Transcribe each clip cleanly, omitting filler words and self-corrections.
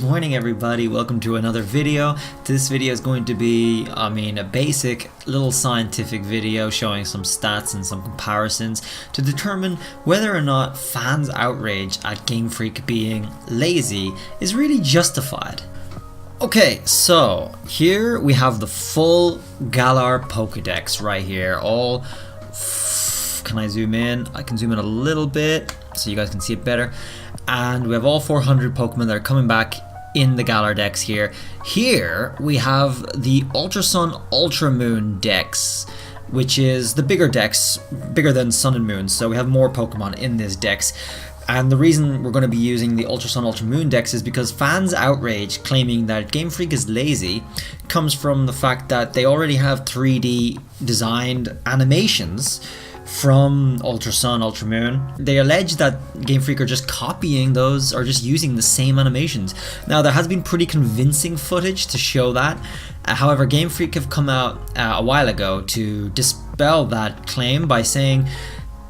Morning everybody, welcome to another video. This video is going to be, a basic little scientific video showing some stats and some comparisons to determine whether or not fans' outrage at Game Freak being lazy is really justified. Okay, so here we have the full Galar Pokedex right here. Can I zoom in? I can zoom in a little bit so you guys can see it better. And we have all 400 Pokemon that are coming back in the Galar Dex here. Here we have the Ultra Sun, Ultra Moon Dex, which is the bigger Dex, bigger than Sun and Moon. So we have more Pokemon in this Dex. And the reason we're going to be using the Ultra Sun, Ultra Moon Dex is because fans' outrage claiming that Game Freak is lazy comes from the fact that they already have 3D designed animations from Ultra Sun, Ultra Moon. They allege that Game Freak are just copying those or just using the same animations. Now there has been pretty convincing footage to show that. However, Game Freak have come out a while ago to dispel that claim by saying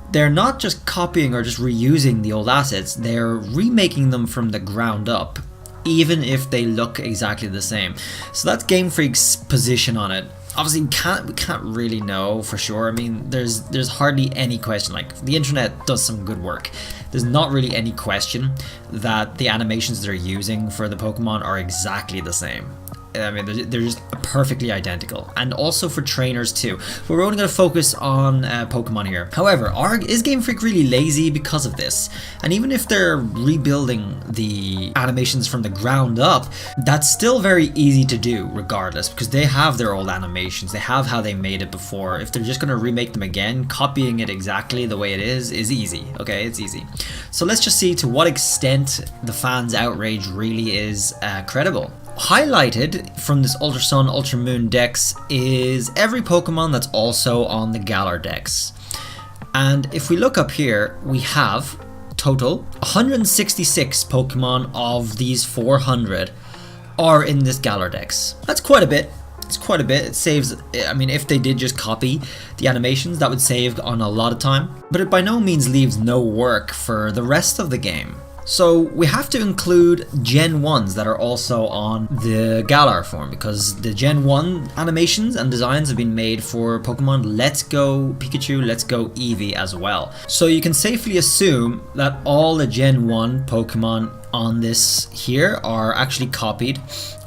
they're not just copying or just reusing the old assets, they're remaking them from the ground up, even if they look exactly the same. So that's Game Freak's position on it. Obviously, we can't really know for sure. I mean, there's hardly any question. Like, the internet does some good work. There's not really any question that the animations they're using for the Pokemon are exactly the same. I mean, they're just perfectly identical, and also for trainers too. But we're only going to focus on Pokemon here. However, is Game Freak really lazy because of this? And even if they're rebuilding the animations from the ground up, that's still very easy to do regardless, because they have their old animations. They have how they made it before. If they're just going to remake them again, copying it exactly the way it is easy. Okay, it's easy. So let's just see to what extent the fans' outrage really is credible. Highlighted from this Ultra Sun, Ultra Moon Dex is every Pokemon that's also on the Galar Dex. And if we look up here, we have total 166 Pokemon of these 400 are in this Galar Dex. That's quite a bit. It's quite a bit. It saves, I mean, if they did just copy the animations, that would save on a lot of time. But it by no means leaves no work for the rest of the game. So we have to include Gen 1s that are also on the Galar form, because the Gen 1 animations and designs have been made for Pokemon Let's Go Pikachu, Let's Go Eevee as well. So you can safely assume that all the Gen 1 Pokemon on this here are actually copied.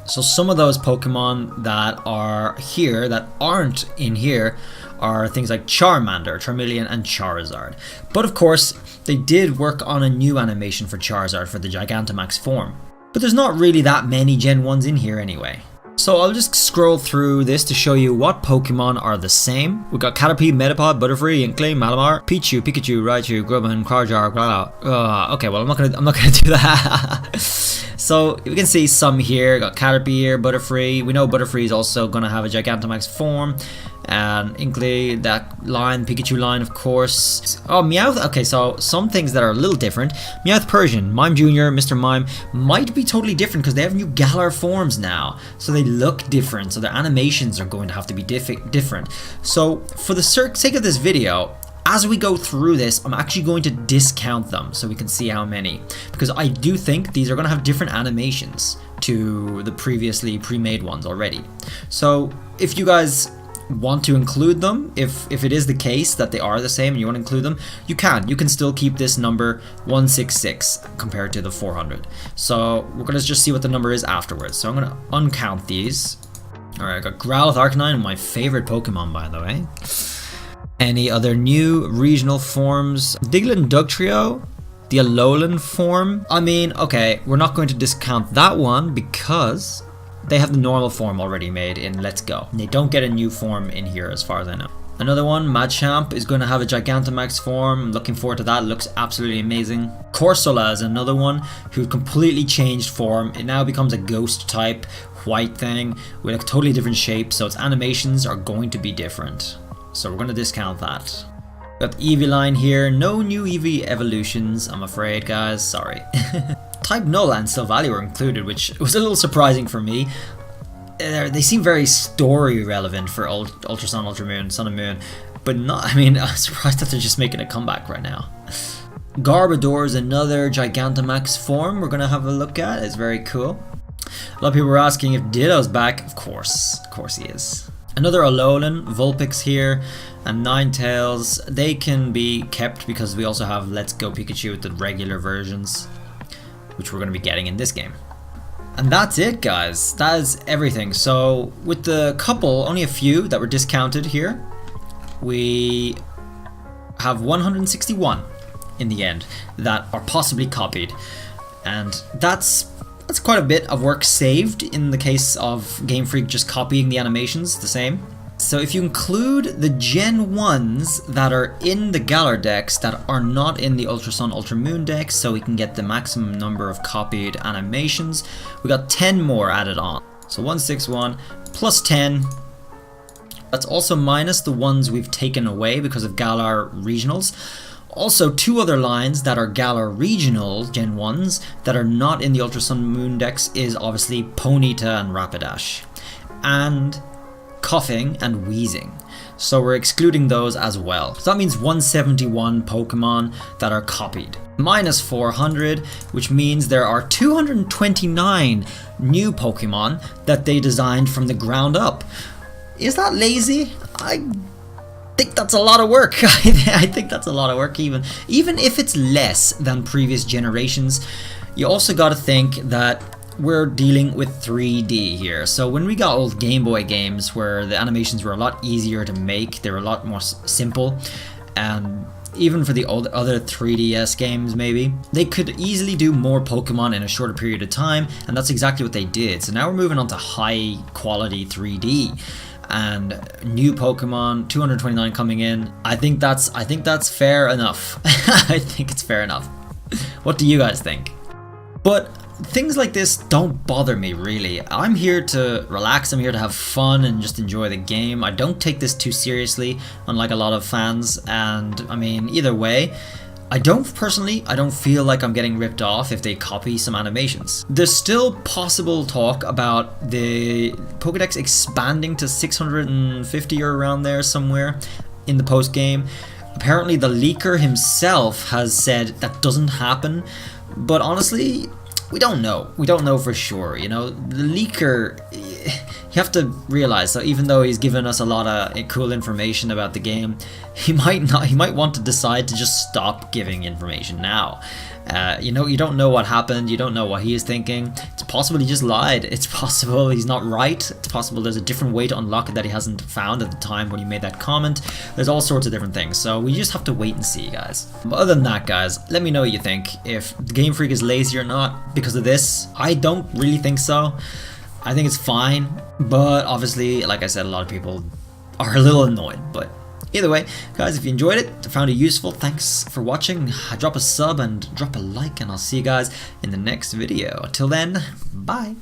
So some of those Pokemon that are here that aren't in here are things like Charmander, Charmeleon, and Charizard. But of course, they did work on a new animation for Charizard for the Gigantamax form. But there's not really that many Gen 1s in here anyway. So I'll just scroll through this to show you what Pokemon are the same. We've got Caterpie, Metapod, Butterfree, Inkling, Malamar, Pichu, Pikachu, Raichu, Grubman, Cryojar, okay, well I'm not gonna do that. So we can see some here. Got Caterpie here, Butterfree. We know Butterfree is also gonna have a Gigantamax form. And Inkling, that line, Pikachu line, of course. Oh, Meowth. Okay, so some things that are a little different. Meowth Persian, Mime Jr., Mr. Mime might be totally different because they have new Galar forms now. So they look different. So their animations are going to have to be different. So for the sake of this video, as we go through this, I'm actually going to discount them so we can see how many. Because I do think these are going to have different animations to the previously pre-made ones already. So if you guys want to include them, if it is the case that they are the same and you want to include them, you can still keep this number 166 compared to the 400. So we're going to just see what the number is afterwards. So I'm going to uncount these. Alright, I got Growlithe Arcanine, my favorite Pokemon by the way. Any other new regional forms? Diglett and Dugtrio, the Alolan form. I mean, okay, we're not going to discount that one because they have the normal form already made in Let's Go. They don't get a new form in here as far as I know. Another one, Machamp, is going to have a Gigantamax form. I'm looking forward to that. It looks absolutely amazing. Corsola is another one who completely changed form. It now becomes a ghost type white thing with a totally different shape. So its animations are going to be different. So we're going to discount that. Got the Eevee line here. No new Eevee evolutions, I'm afraid, guys. Sorry. Type Null and Silvally were included, which was a little surprising for me. They seem very story relevant for Ultra Sun, Ultra Moon, Sun and Moon, but not, I mean, I'm surprised that they're just making a comeback right now. Garbodor is another Gigantamax form we're going to have a look at. It's very cool. A lot of people were asking if Ditto's back. Of course he is. Another Alolan, Vulpix here, and Ninetales. They can be kept because we also have Let's Go Pikachu with the regular versions, which we're going to be getting in this game. And that's it, guys. That is everything. So with the couple, only a few that were discounted here, we have 161 in the end that are possibly copied, and that's quite a bit of work saved in the case of Game Freak just copying the animations the same. So if you include the Gen 1s that are in the Galar decks that are not in the Ultra Sun Ultra Moon decks, so we can get the maximum number of copied animations, we got 10 more added on. So 161 plus 10. That's also minus the ones we've taken away because of Galar Regionals. Also, 2 other lines that are Galar Regional Gen 1s that are not in the Ultra Sun Moon decks is obviously Ponyta and Rapidash, and Coughing and Wheezing. So we're excluding those as well. So that means 171 Pokemon that are copied. Minus 400, which means there are 229 new Pokemon that they designed from the ground up. Is that lazy? I think that's a lot of work. I think that's a lot of work, even if it's less than previous generations. You also got to think that we're dealing with 3D here. So when we got old Game Boy games where the animations were a lot easier to make, they were a lot more simple, and even for the other 3DS games maybe, they could easily do more Pokemon in a shorter period of time, and that's exactly what they did. So now we're moving on to high quality 3D. And new Pokemon, 229 coming in. I think that's fair enough. I think it's fair enough. What do you guys think? But things like this don't bother me really. I'm here to relax, I'm here to have fun and just enjoy the game. I don't take this too seriously, unlike a lot of fans, and I mean, either way, I don't feel like I'm getting ripped off if they copy some animations. There's still possible talk about the Pokedex expanding to 650 or around there somewhere in the post game. Apparently the leaker himself has said that doesn't happen, but honestly, we don't know. We don't know for sure, you know. The leaker, you have to realize that even though he's given us a lot of cool information about the game, he might want to decide to just stop giving information now. You know, you don't know what happened, you don't know what he is thinking. It's possible he just lied, it's possible he's not right, it's possible there's a different way to unlock it that he hasn't found at the time when he made that comment. There's all sorts of different things, so we just have to wait and see, guys. But other than that, guys, let me know what you think. If the Game Freak is lazy or not because of this. I don't really think so. I think it's fine, but obviously, like I said, a lot of people are a little annoyed, but either way, guys, if you enjoyed it, found it useful, thanks for watching. Drop a sub and drop a like, and I'll see you guys in the next video. Till then, bye.